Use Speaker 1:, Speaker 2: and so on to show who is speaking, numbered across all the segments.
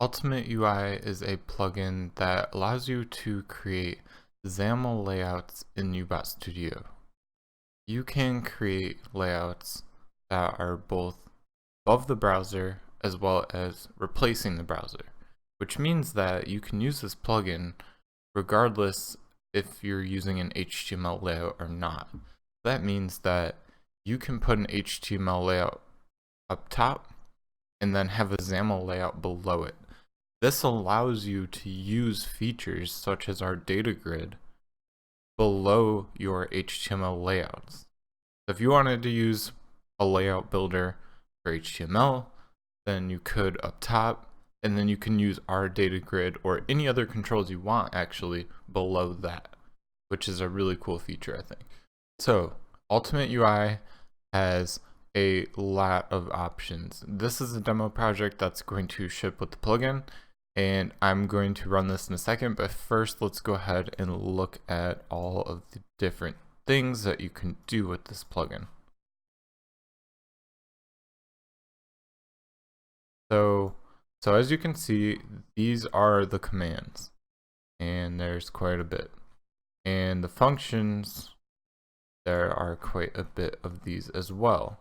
Speaker 1: Ultimate UI is a plugin that allows you to create XAML layouts in UBot Studio. You can create layouts that are both above the browser as well as replacing the browser, which means that you can use this plugin regardless if you're using an HTML layout or not. That means that you can put an HTML layout up top and then have a XAML layout below it. This allows you to use features such as our data grid below your HTML layouts. So if you wanted to use a layout builder for HTML, then you could up top, and then you can use our data grid or any other controls you want actually below that, which is a really cool feature, I think. So Ultimate UI has a lot of options. This is a demo project that's going to ship with the plugin, and I'm going to run this in a second, but first let's go ahead and look at all of the different things that you can do with this plugin. So as you can see, these are the commands, and there's quite a bit. And the functions, there are quite a bit of these as well.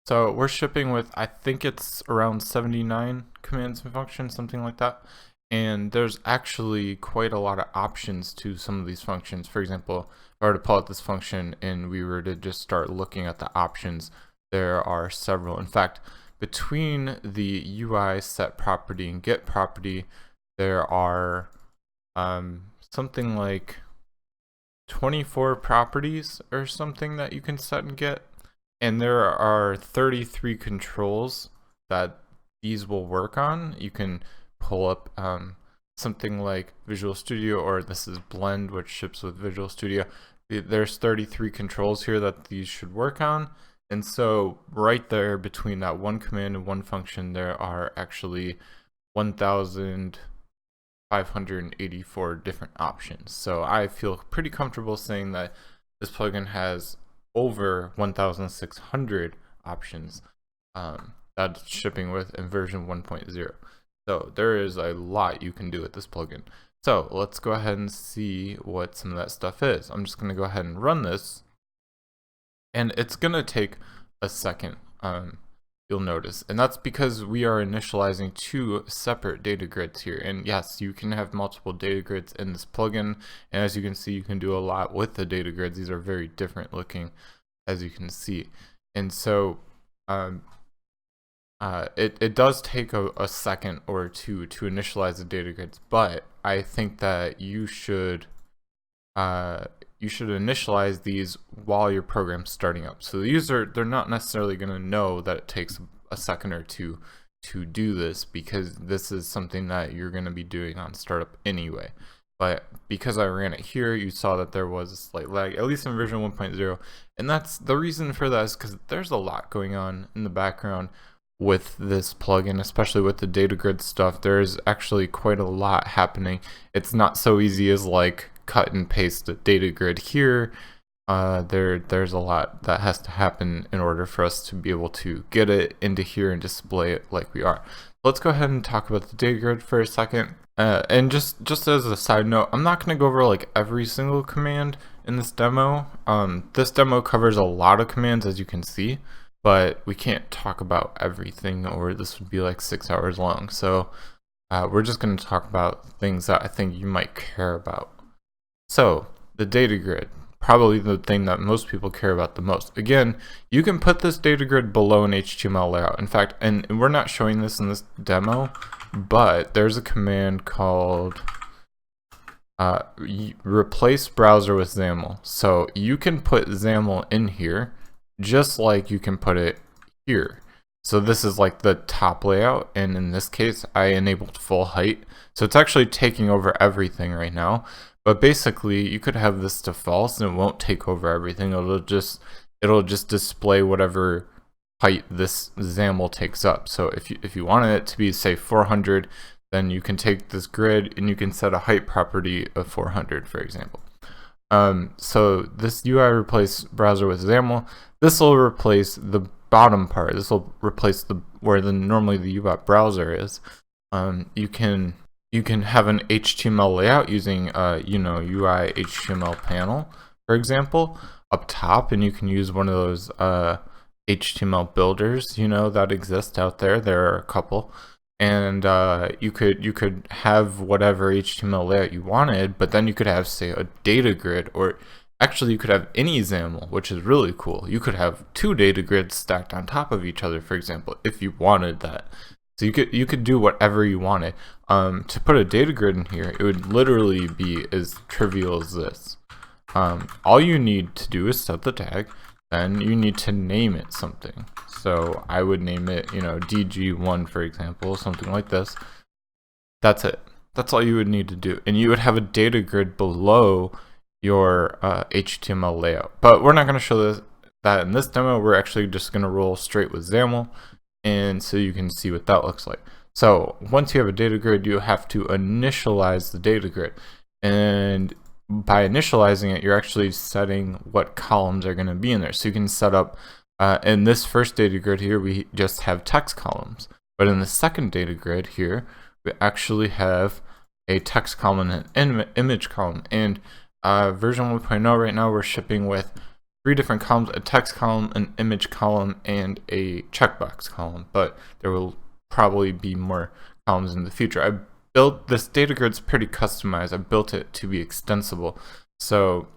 Speaker 1: So we're shipping with, I think it's around 79 commands and functions, something like that. And there's actually quite a lot of options to some of these functions. For example, if I were to pull out this function and we were to just start looking at the options, there are several. In fact, between the UI set property and get property, there are something like 24 properties or something that you can set and get. And there are 33 controls that these will work on. You can pull up something like Visual Studio, or this is Blend, which ships with Visual Studio. There's 33 controls here that these should work on. And so right there between that one command and one function, there are actually 1,584 different options. So I feel pretty comfortable saying that this plugin has over 1,600 options that's shipping with in version 1.0. So there is a lot you can do with this plugin. So let's go ahead and see what some of that stuff is. I'm just going to go ahead and run this, and it's going to take a second, you'll notice, and that's because we are initializing two separate data grids here. And yes, you can have multiple data grids in this plugin, and as you can see, you can do a lot with the data grids. These are very different looking, as you can see. And so it does take a second or two to initialize the data grids, but I think that you should initialize these while your program's starting up. So the user, they're not necessarily going to know that it takes a second or two to do this, because this is something that you're going to be doing on startup anyway. But because I ran it here, you saw that there was a slight lag, at least in version 1.0. And that's the reason for that, is because there's a lot going on in the background with this plugin, especially with the data grid stuff. There's actually quite a lot happening. It's not so easy as like cut and paste the data grid here. There's a lot that has to happen in order for us to be able to get it into here and display it like we are. Let's go ahead and talk about the data grid for a second. And just as a side note, I'm not going to go over like every single command in this demo. This demo covers a lot of commands, as you can see, but we can't talk about everything, or this would be like 6 hours long. So we're just going to talk about things that I think you might care about. So the data grid, probably the thing that most people care about the most. Again, you can put this data grid below an HTML layout. In fact, and we're not showing this in this demo, but there's a command called replace browser with XAML. So you can put XAML in here just like you can put it here. So this is like the top layout, and in this case I enabled full height, so it's actually taking over everything right now. But basically you could have this to false and it won't take over everything. It'll just display whatever height this XAML takes up. So if you wanted it to be, say, 400, then you can take this grid and you can set a height property of 400, for example. So this UI replace browser with XAML. This will replace the bottom part. This will replace where normally the UBot browser is. You can have an HTML layout using UI HTML panel, for example, up top, and you can use one of those HTML builders that exist out there. There are a couple, and you could have whatever HTML layout you wanted, but then you could have, say, a data grid, or actually you could have any XAML, which is really cool. You could have 2 data grids stacked on top of each other, for example, if you wanted that. So you could do whatever you wanted. To put a data grid in here, it would literally be as trivial as this. All you need to do is set the tag, then you need to name it something. So I would name it, DG1, for example, something like this. That's it. That's all you would need to do. And you would have a data grid below your HTML layout. But we're not going to show that in this demo. We're actually just going to roll straight with XAML, and so you can see what that looks like. So once you have a data grid, you have to initialize the data grid. And by initializing it, you're actually setting what columns are going to be in there. So you can set up, in this first data grid here, we just have text columns. But in the second data grid here, we actually have a text column and an image column. And version 1.0 right now, we're shipping with 3 different columns: a text column, an image column, and a checkbox column. But there will probably be more columns in the future. I built this data grid's pretty customized. I built it to be extensible, so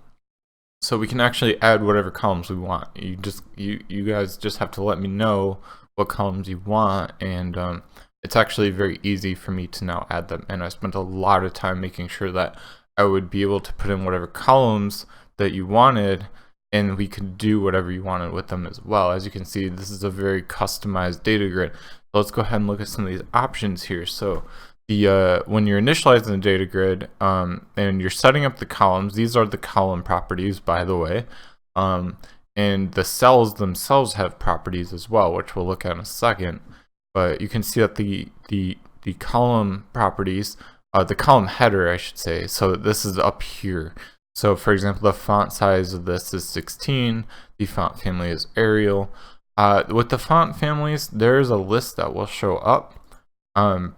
Speaker 1: we can actually add whatever columns we want. You guys just have to let me know what columns you want, and it's actually very easy for me to now add them. And I spent a lot of time making sure that I would be able to put in whatever columns that you wanted, and we could do whatever you wanted with them as well. As you can see, this is a very customized data grid. So let's go ahead and look at some of these options here. So when you're initializing the data grid and you're setting up the columns, these are the column properties, by the way, and the cells themselves have properties as well, which we'll look at in a second. But you can see that the column properties, the column header, I should say, so this is up here. So for example, the font size of this is 16, the font family is Arial. With the font families, there's a list that will show up,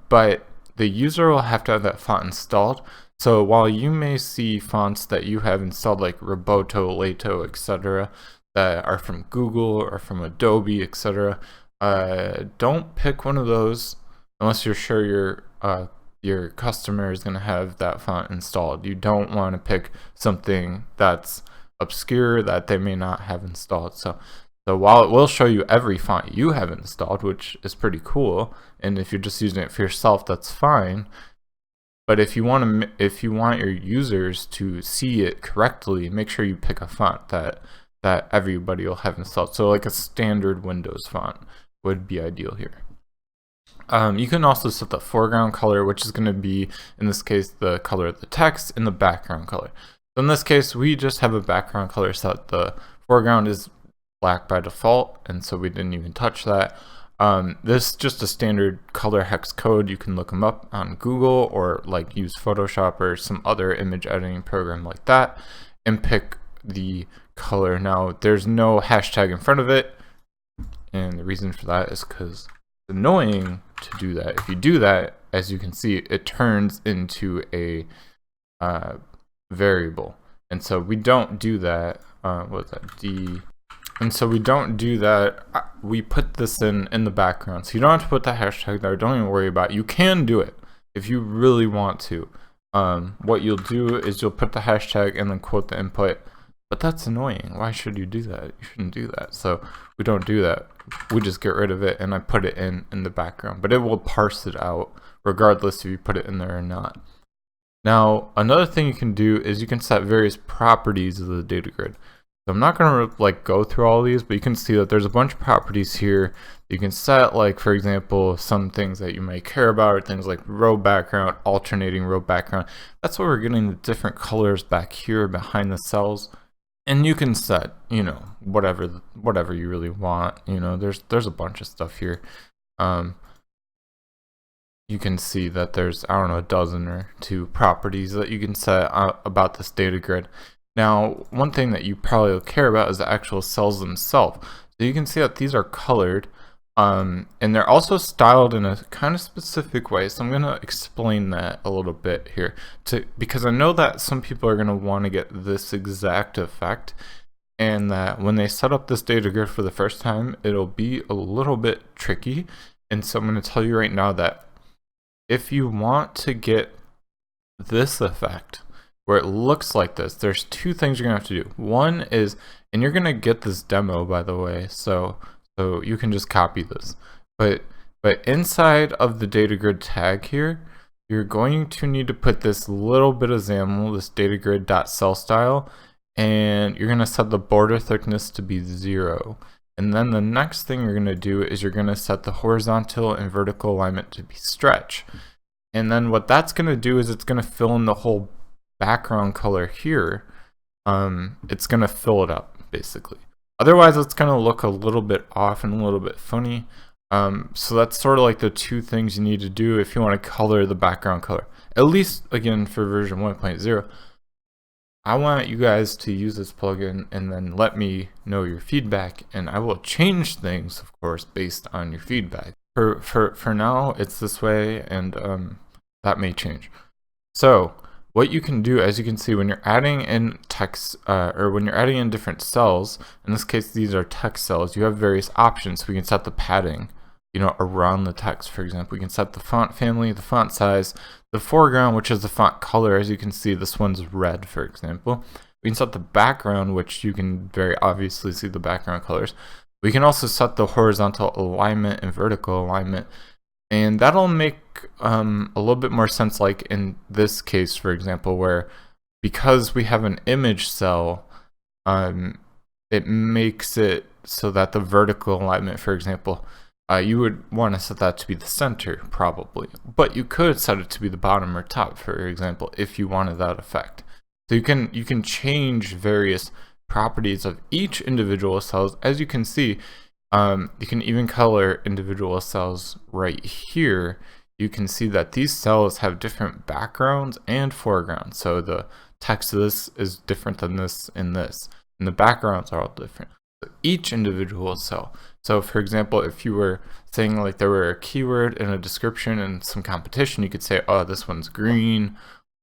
Speaker 1: but the user will have to have that font installed. So while you may see fonts that you have installed, like Roboto, Lato, etc., that are from Google or from Adobe, etc., don't pick one of those unless you're sure your customer is going to have that font installed. You don't want to pick something that's obscure that they may not have installed. So while it will show you every font you have installed, which is pretty cool, and if you're just using it for yourself, that's fine. But if you want your users to see it correctly, make sure you pick a font that everybody will have installed. So like a standard Windows font would be ideal here. You can also set the foreground color, which is going to be, in this case, the color of the text, and the background color. So in this case, we just have a background color set. The foreground is black by default, and so we didn't even touch that. This is just a standard color hex code. You can look them up on Google, or like use Photoshop or some other image editing program like that, and pick the color. Now, there's no hashtag in front of it, and the reason for that is because it's annoying to do that. If you do that, as you can see, it turns into a variable, and so we don't do that. What is that? And so we don't do that. We put this in the background, so you don't have to put the hashtag there. Don't even worry about it. You can do it if you really want to. What you'll do is you'll put the hashtag and then quote the input, but that's annoying. Why should you do that? You shouldn't do that. So we don't do that. We just get rid of it, and I put it in the background, but it will parse it out regardless if you put it in there or not. Now, another thing you can do is you can set various properties of the data grid. So I'm not going to go through all these, but you can see that there's a bunch of properties here you can set, like for example, some things that you may care about are things like row background, alternating row background. That's where we're getting the different colors back here behind the cells. And you can set, whatever you really want. There's a bunch of stuff here. You can see that there's, I don't know, a dozen or 2 properties that you can set about this data grid. Now, one thing that you probably will care about is the actual cells themselves. So you can see that these are colored, and they're also styled in a kind of specific way. So I'm going to explain that a little bit here, because I know that some people are going to want to get this exact effect, and that when they set up this data grid for the first time, it'll be a little bit tricky. And so I'm going to tell you right now that if you want to get this effect where it looks like this, there's two things you're gonna have to do. One is, and you're gonna get this demo, by the way, so you can just copy this, but inside of the data grid tag here, you're going to need to put this little bit of XAML, this data grid.cell style, and you're gonna set the border thickness to be 0. And then the next thing you're gonna do is you're gonna set the horizontal and vertical alignment to be stretch. And then what that's gonna do is it's gonna fill in the whole background color here. It's gonna fill it up basically. Otherwise it's gonna look a little bit off and a little bit funny. So that's sort of like the two things you need to do if you want to color the background color. At least again for version 1.0. I want you guys to use this plugin and then let me know your feedback, and I will change things, of course, based on your feedback. For now, it's this way, and that may change. So what you can do, as you can see, when you're adding in text, or when you're adding in different cells, in this case these are text cells, you have various options. So we can set the padding, you know, around the text. For example, we can set the font family, the font size, the foreground, which is the font color. As you can see, this one's red, for example. We can set the background, which you can very obviously see the background colors. We can also set the horizontal alignment and vertical alignment, and that'll make a little bit more sense, like in this case, for example, where because we have an image cell, it makes it so that the vertical alignment, for example, you would want to set that to be the center, probably, but you could set it to be the bottom or top, for example, if you wanted that effect. So you can change various properties of each individual cells. As you can see, you can even color individual cells right here. You can see that these cells have different backgrounds and foregrounds. So the text of this is different than this and this, and the backgrounds are all different. So each individual cell. So for example, if you were saying like there were a keyword and a description and some competition, you could say, oh, this one's green,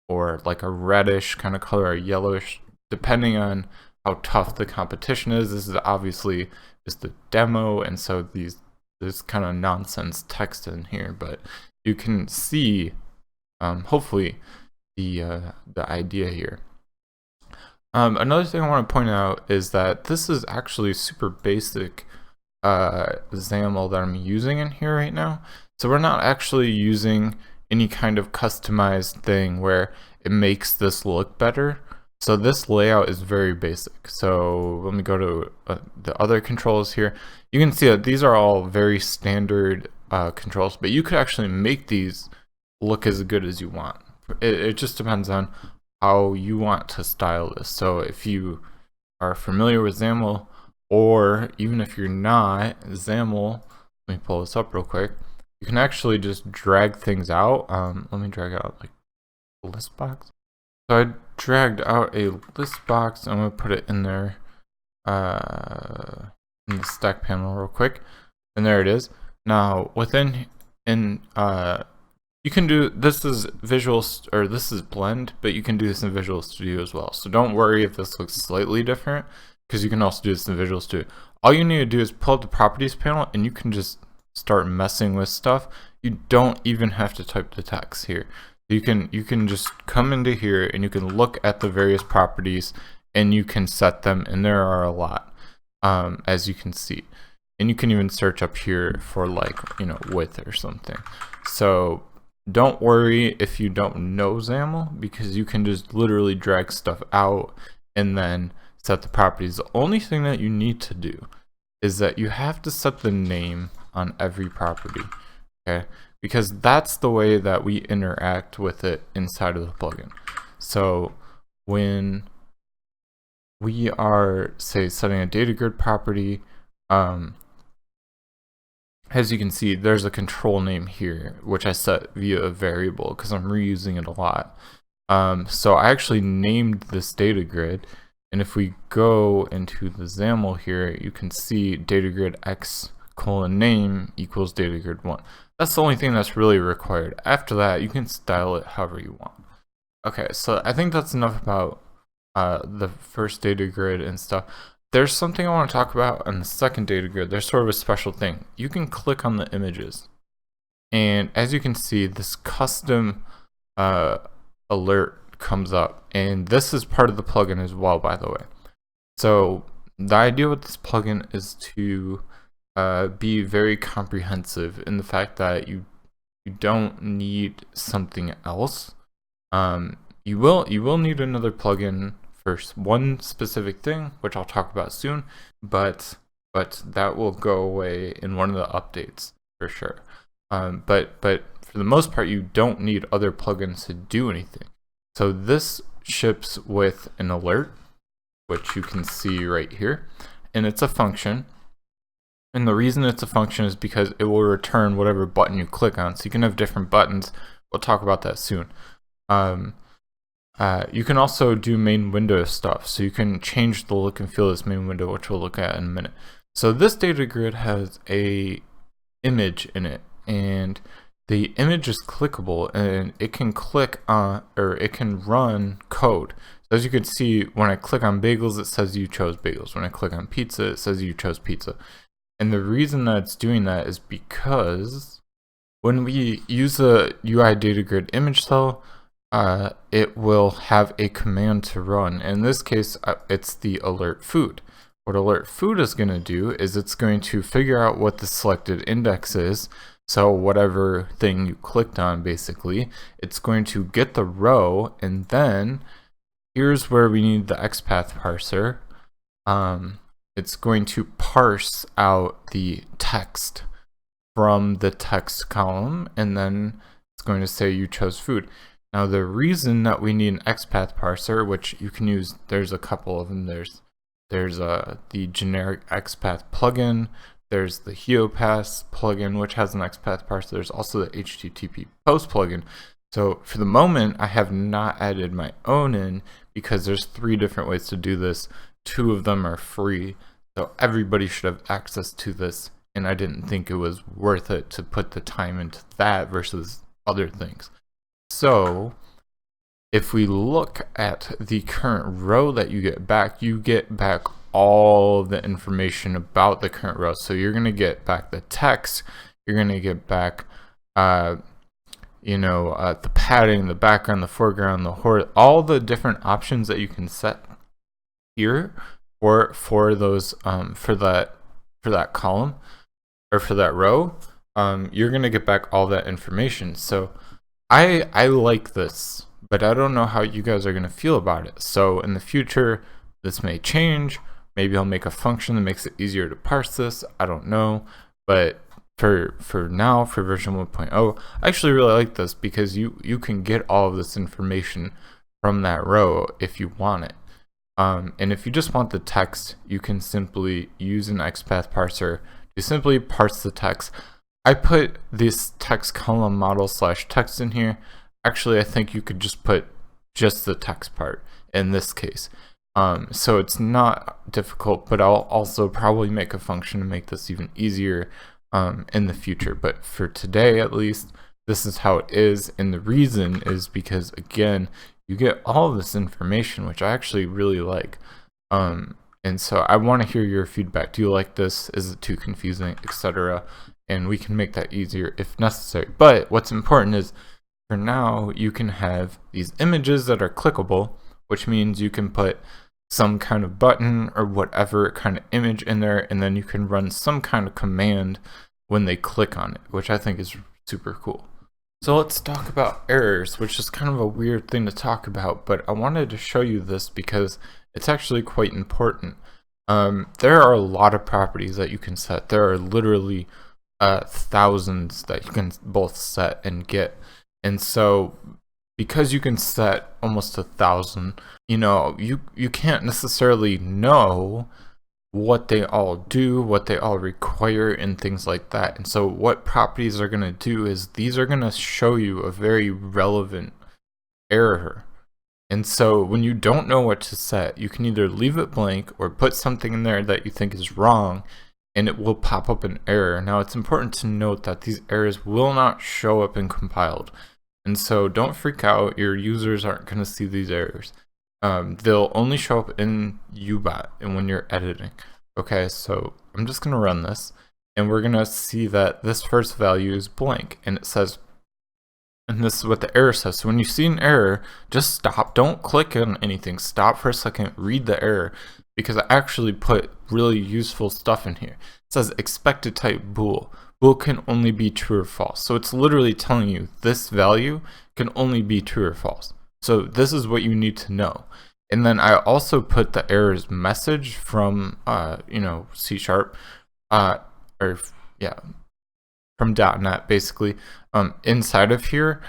Speaker 1: or like a reddish kind of color, or yellowish, depending on how tough the competition is. This is obviously just the demo, and so there's kind of nonsense text in here, but you can see hopefully the idea here. Another thing I want to point out is that this is actually super basic XAML that I'm using in here right now. So we're not actually using any kind of customized thing where it makes this look better. So this layout is very basic. So let me go to the other controls here. You can see that these are all very standard controls, but you could actually make these look as good as you want. It just depends on how you want to style this. So if you are familiar with XAML, or even if you're not, XAML, let me pull this up real quick. You can actually just drag things out. Let me drag out like a list box. So I dragged out a list box. I'm gonna put it in there in the stack panel real quick, and there it is. Now within you can do this is this is Blend, but you can do this in Visual Studio as well. So don't worry if this looks slightly different, because you can also do this in Visual Studio. All you need to do is pull up the properties panel, and you can just start messing with stuff. You don't even have to type the text here. You can just come into here and you can look at the various properties and you can set them, and there are a lot, as you can see. And you can even search up here for, like, you know, width or something. So don't worry if you don't know XAML, because you can just literally drag stuff out and then set the properties. The only thing that you need to do is that you have to set the name on every property, okay? Because that's the way that we interact with it inside of the plugin. So when we are, say, setting a data grid property, as you can see, there's a control name here, which I set via a variable because I'm reusing it a lot. So I actually named this data grid, And if we go into the XAML here, you can see data grid x colon name equals data grid 1. That's the only thing that's really required. After that, you can style it however you want. Okay, so I think that's enough about the first data grid and stuff. There's something I want to talk about on the second data grid. There's sort of a special thing. You can click on the images, and as you can see, this custom alert comes up, and this is part of the plugin as well, by the way. So the idea with this plugin is to be very comprehensive in the fact that you don't need something else. You will need another plugin for one specific thing, which I'll talk about soon, but that will go away in one of the updates for sure. But for the most part, you don't need other plugins to do anything. So this ships with an alert, which you can see right here, and it's a function. And the reason it's a function is because it will return whatever button you click on. So you can have different buttons. We'll talk about that soon. You can also do main window stuff. So you can change the look and feel of this main window, which we'll look at in a minute. So this data grid has a image in it, and the image is clickable, and it can click on, or it can run code. So as you can see, when I click on bagels, it says you chose bagels. When I click on pizza, it says you chose pizza. And the reason that it's doing that is because when we use a UI data grid image cell, it will have a command to run. In this case, it's the alert food. What alert food is going to do is it's going to figure out what the selected index is. So whatever thing you clicked on, basically, it's going to get the row, and then here's where we need the XPath parser. It's going to parse out the text from the text column, and then it's going to say you chose food. Now the reason that we need an XPath parser, which you can use, there's a couple of them. There's the generic XPath plugin. There's the HeoPass plugin, which has an XPath parser. There's also the HTTP post plugin. So for the moment, I have not added my own in because there's 3 different ways to do this. 2 of them are free, so everybody should have access to this, and I didn't think it was worth it to put the time into that versus other things. So if we look at the current row that you get back all the information about the current row. So you're going to get back the text, you're going to get back the padding, the background, the foreground, the horizontal, all the different options that you can set here for those for that column or for that row. You're going to get back all that information. So I like this, but I don't know how you guys are going to feel about it. So in the future, this may change. Maybe I'll make a function that makes it easier to parse this. I don't know. But for now, for version 1.0, I actually really like this because you can get all of this information from that row if you want it. And if you just want the text, you can simply use an XPath parser to simply parse the text. I put this text column model / text in here. Actually, I think you could just put just the text part in this case. So it's not difficult, but I'll also probably make a function to make this even easier in the future. But for today, at least, this is how it is. And the reason is because, again, you get all of this information, which I actually really like. And so I want to hear your feedback. Do you like this? Is it too confusing, etc.? And we can make that easier if necessary. But what's important is, for now, you can have these images that are clickable, which means you can put some kind of button or whatever kind of image in there, and then you can run some kind of command when they click on it, which I think is super cool. So let's talk about errors, which is kind of a weird thing to talk about, but I wanted to show you this because it's actually quite important. There are a lot of properties that you can set. There are literally thousands that you can both set and get. And so because you can set almost 1,000, you can't necessarily know what they all do, what they all require, and things like that. And so what properties are going to do is these are going to show you a very relevant error. And so when you don't know what to set, you can either leave it blank or put something in there that you think is wrong, and it will pop up an error. Now it's important to note that these errors will not show up in compiled. And so don't freak out, your users aren't going to see these errors. They'll only show up in UBot and when you're editing. Okay, so I'm just going to run this, and we're going to see that this first value is blank, and it says, and this is what the error says. So when you see an error, just stop. Don't click on anything. Stop for a second, read the error, because I actually put really useful stuff in here. It says expected type bool. Bool can only be true or false. So it's literally telling you this value can only be true or false. So this is what you need to know. And then I also put the errors message from C#, from .NET basically, inside of here,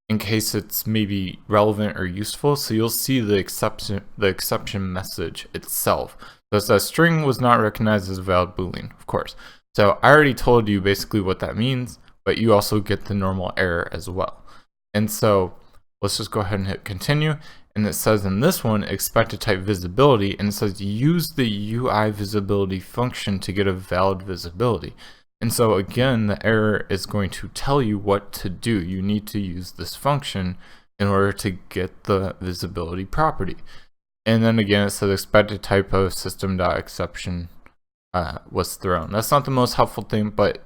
Speaker 1: in case it's maybe relevant or useful. So you'll see the exception message itself. So it says string was not recognized as a valid boolean, of course. So I already told you basically what that means, but you also get the normal error as well. And so let's just go ahead and hit continue. And it says in this one, expected type visibility, and it says use the UI visibility function to get a valid visibility. And so again, the error is going to tell you what to do. You need to use this function in order to get the visibility property. And then again, it says expected type of system.exception was thrown. That's not the most helpful thing, but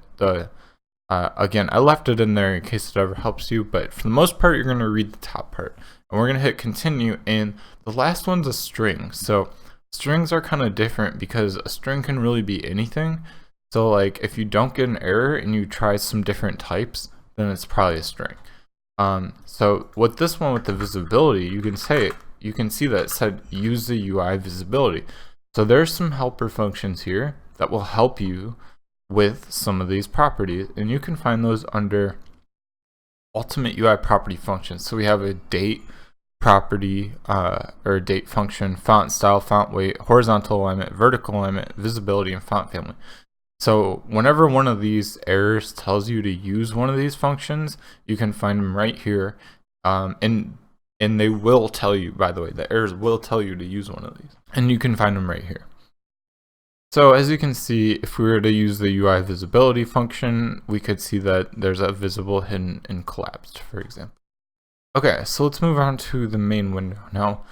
Speaker 1: again, I left it in there in case it ever helps you. But for the most part, you're going to read the top part. And we're going to hit continue. And the last one's a string. So strings are kind of different because a string can really be anything. So like if you don't get an error and you try some different types, then it's probably a string. So with this one with the visibility, you can see that it said use the UI visibility. So there's some helper functions here that will help you with some of these properties, and you can find those under ultimate UI property functions. So we have a date property or date function, font style, font weight, horizontal alignment, vertical alignment, visibility, and font family. So whenever one of these errors tells you to use one of these functions, you can find them right here. And they will tell you, by the way, the errors will tell you to use one of these. And you can find them right here. So as you can see, if we were to use the UI visibility function, we could see that there's a visible, hidden, and collapsed, for example. Okay, so let's move on to the main window now.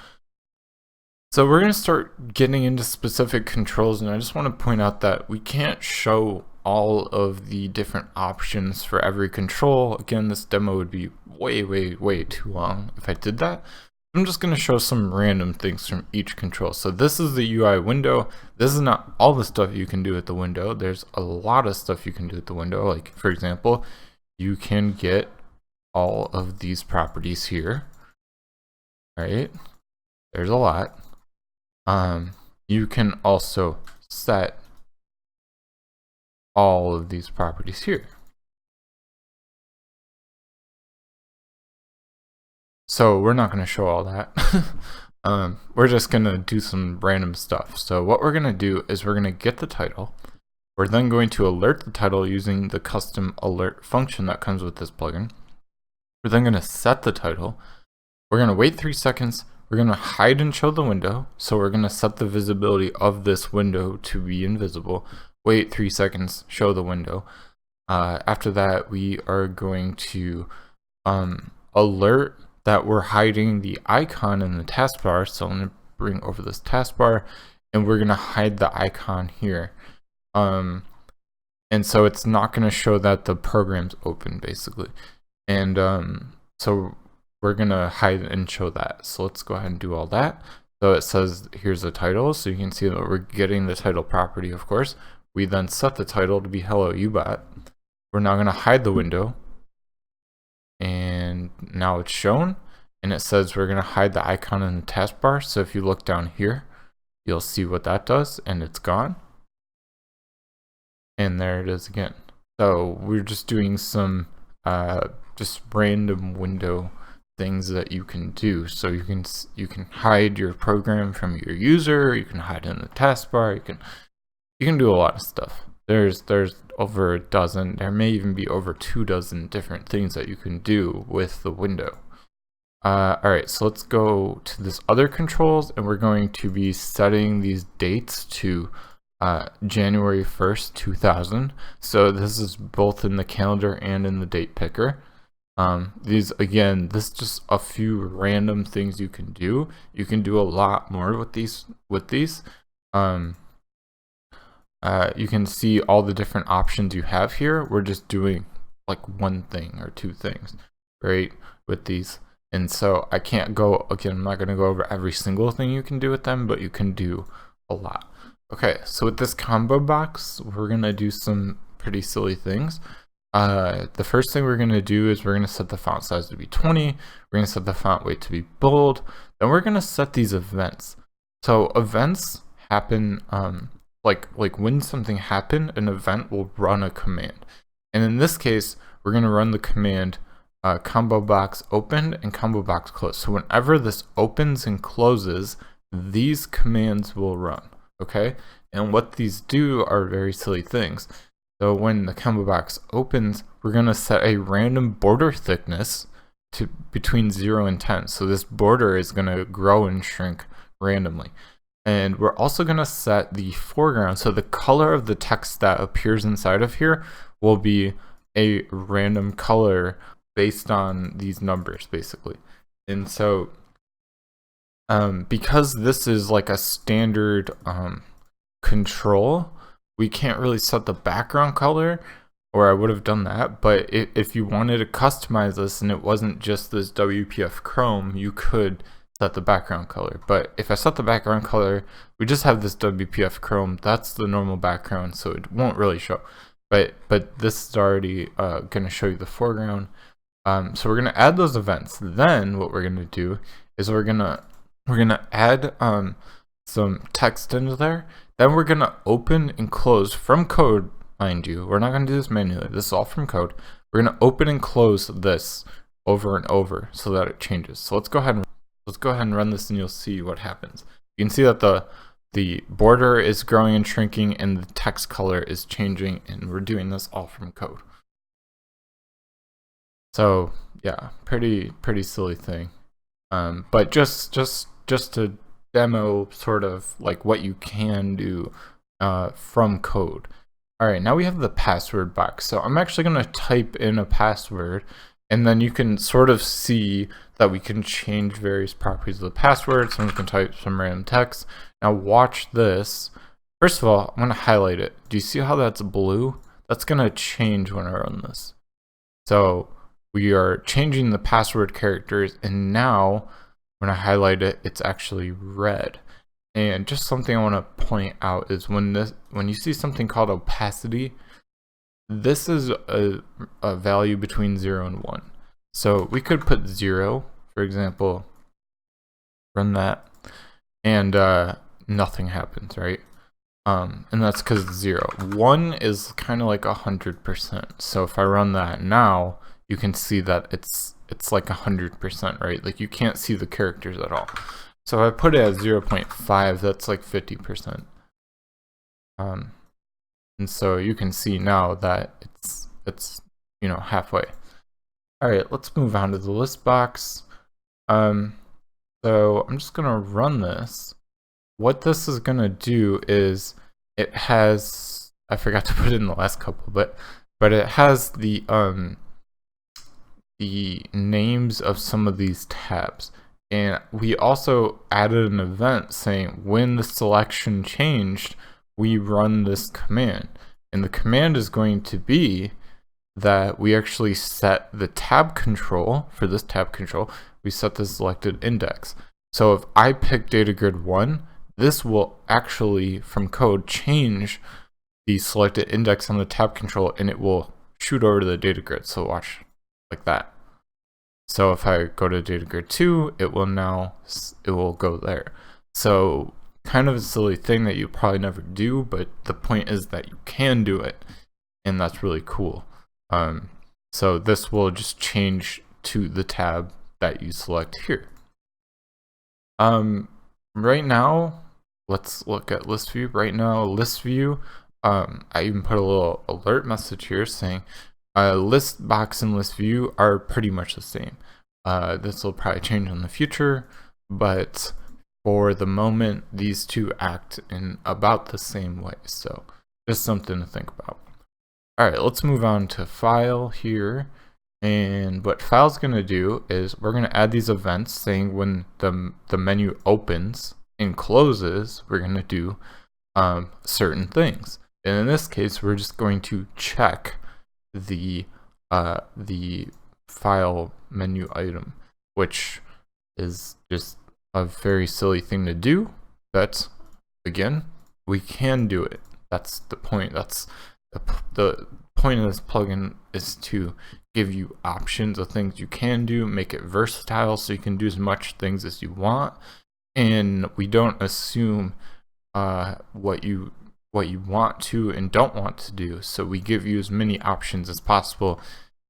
Speaker 1: So we're going to start getting into specific controls, and I just want to point out that we can't show all of the different options for every control. Again, this demo would be way too long if I did that. I'm just going to show some random things from each control. So this is the UI window. This is not all the stuff you can do at the window. There's a lot of stuff you can do at the window. Like, for example, you can get all of these properties here, right? There's a lot. You can also set all of these properties here. So we're not going to show all that. We're just going to do some random stuff. So what we're going to do is we're going to get the title. We're then going to alert the title using the custom alert function that comes with this plugin. We're then going to set the title. We're going to wait 3 seconds. We're going to hide and show the window. So we're going to set the visibility of this window to be invisible. Wait 3 seconds, show the window. After that, we are going to alert that we're hiding the icon in the taskbar. So I'm going to bring over this taskbar, and we're going to hide the icon here. And so it's not going to show that the program's open, basically. And so we're going to hide and show that. So let's go ahead and do all that. So it says here's the title. So you can see that we're getting the title property, of course. We then set the title to be Hello UBot. We're now going to hide the window. And now it's shown. And it says we're going to hide the icon in the taskbar. So if you look down here, you'll see what that does. And it's gone. And there it is again. So we're just doing some just random window things that you can do. So you can hide your program from your user. You can hide in the taskbar. You can do a lot of stuff. There's over a dozen. There may even be over 2 dozen different things that you can do with the window. Alright, so let's go to this other controls, and we're going to be setting these dates to January 1st, 2000. So this is both in the calendar and in the date picker. These, again, this is just a few random things you can do. You can do a lot more with these. You can see all the different options you have here. We're just doing like one thing or two things, right, with these. And so I can't go, again, I'm not going to go over every single thing you can do with them, but you can do a lot. Okay, so with this combo box, we're going to do some pretty silly things. The first thing we're going to do is we're going to set the font size to be 20. We're going to set the font weight to be bold. Then we're going to set these events. So events happen, like when something happens, an event will run a command. And in this case, we're going to run the command combo box opened and combo box closed. So whenever this opens and closes, these commands will run, okay? And what these do are very silly things. So when the combo box opens, we're going to set a random border thickness to between 0 and 10. So this border is going to grow and shrink randomly. And we're also going to set the foreground. So the color of the text that appears inside of here will be a random color based on these numbers, basically. And so because this is like a standard control, we can't really set the background color, or I would have done that. But if you wanted to customize this and it wasn't just this WPF Chrome, you could set the background color. But if I set the background color, we just have this WPF Chrome. That's the normal background, so it won't really show. But this is already going to show you the foreground. So we're going to add those events. Then what we're going to do is we're going to add some text into there. Then we're going to open and close from code, mind you. We're not going to do this manually. This is all from code. We're going to open and close this over and over so that it changes. So let's go ahead and run this, and you'll see what happens. You can see that the border is growing and shrinking, and the text color is changing, and we're doing this all from code. So yeah, pretty silly thing, but just to demo sort of like what you can do from code. All right, now we have the password box. So I'm actually going to type in a password, and then you can sort of see that we can change various properties of the password. Someone can type some random text. Now watch this. First of all, I'm going to highlight it. Do you see how that's blue? That's going to change when I run this. So we are changing the password characters, and now when I highlight it, it's actually red. And just something I want to point out is when you see something called opacity, this is a value between 0 and 1. So we could put 0, for example, run that, and nothing happens, right? And that's because 0. 1 is kind of like 100%. So if I run that now, you can see that it's like 100%, right? Like you can't see the characters at all. So if I put it at 0.5, that's like 50%. And so you can see now that it's you know, halfway. All right, let's move on to the list box. So I'm just gonna run this. What this is gonna do is it has, I forgot to put it in the last couple, but it has the names of some of these tabs. And we also added an event saying when the selection changed, we run this command. And the command is going to be that we actually set the tab control. For this tab control, we set the selected index. So if I pick data grid 1, this will actually, from code, change the selected index on the tab control, and it will shoot over to the data grid. So watch, like that. So if I go to data grid 2, it will go there. So kind of a silly thing that you probably never do, but the point is that you can do it, and that's really cool. So this will just change to the tab that you select here. Right now, let's look at Listview. Right now, Listview, I even put a little alert message here saying list box and Listview are pretty much the same. This will probably change in the future, but for the moment, these two act in about the same way. So just something to think about. All right, let's move on to file here. And what file's going to do is we're going to add these events saying when the menu opens and closes, we're going to do certain things. And in this case, we're just going to check the file menu item, which is just a very silly thing to do. But again, we can do it. That's the point. That's the point of this plugin, is to give you options of things you can do, make it versatile so you can do as much things as you want, and we don't assume what you want to and don't want to do. So we give you as many options as possible,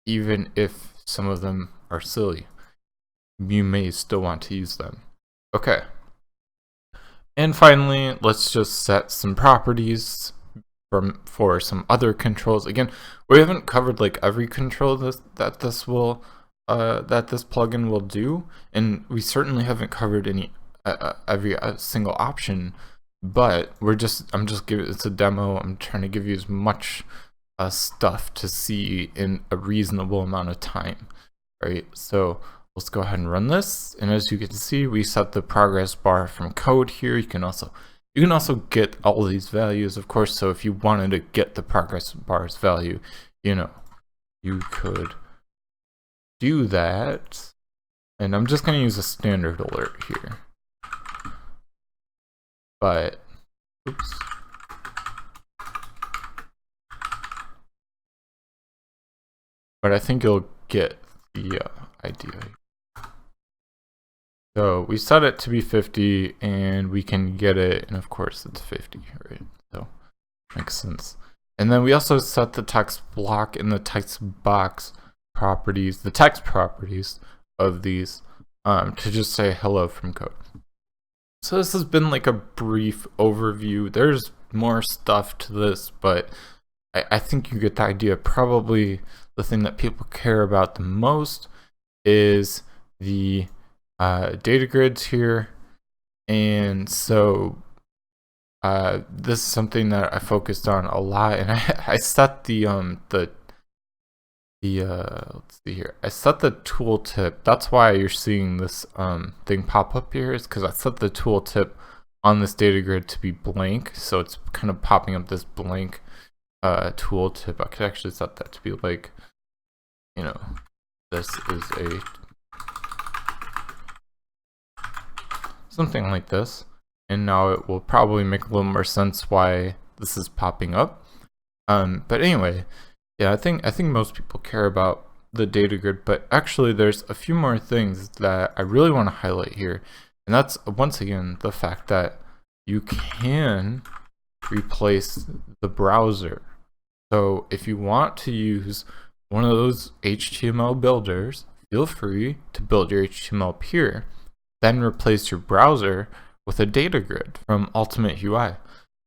Speaker 1: even if some of them are silly. You may still want to use them. Okay. And finally, let's just set some properties for some other controls. Again, we haven't covered like every control that this plugin will do, and we certainly haven't covered any every single option. But I'm just giving it's a demo. I'm trying to give you as much stuff to see in a reasonable amount of time, right? So let's go ahead and run this. And as you can see, we set the progress bar from code here. You can also get all these values, of course. So if you wanted to get the progress bar's value, you could do that. And I'm just going to use a standard alert here. But, oops. But I think you'll get the idea. So we set it to be 50, and we can get it, and of course it's 50, right? So makes sense. And then we also set the text block and the text box properties, the text properties of these, to just say hello from code. So this has been like a brief overview. There's more stuff to this, but I think you get the idea. Probably the thing that people care about the most is the data grids here. And so this is something that I focused on a lot, and I set let's see here. I set the tooltip. That's why you're seeing this thing pop up here, is because I set the tooltip on this data grid to be blank. So it's kind of popping up this blank tooltip. I could actually set that to be like, this is something like this. And now it will probably make a little more sense why this is popping up. But anyway, yeah, I think most people care about the data grid, but actually there's a few more things that I really want to highlight here. And that's, once again, the fact that you can replace the browser. So if you want to use one of those HTML builders, feel free to build your HTML up here, then replace your browser with a data grid from Ultimate UI.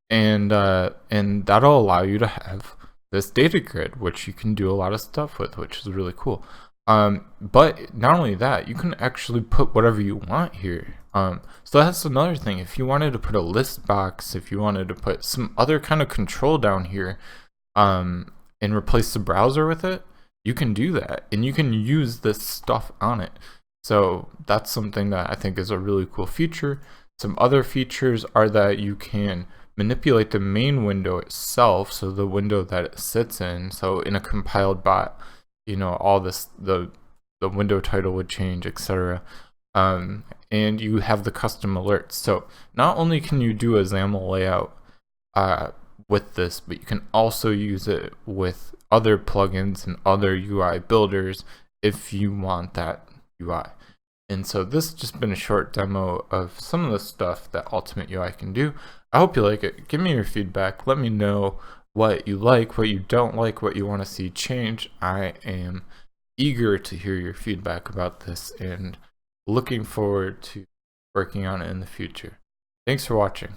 Speaker 1: And that'll allow you to have this data grid, which you can do a lot of stuff with, which is really cool. But not only that, you can actually put whatever you want here. So that's another thing. If you wanted to put a list box, if you wanted to put some other kind of control down here, and replace the browser with it, you can do that, and you can use this stuff on it. So that's something that I think is a really cool feature. Some other features are that you can manipulate the main window itself, so the window that it sits in. So in a compiled bot, all this, the window title would change, etc. And you have the custom alerts. So not only can you do a XAML layout with this, but you can also use it with other plugins and other UI builders if you want that UI. And so this has just been a short demo of some of the stuff that Ultimate UI can do. I hope you like it. Give me your feedback. Let me know what you like, what you don't like, what you want to see change. I am eager to hear your feedback about this and looking forward to working on it in the future. Thanks for watching.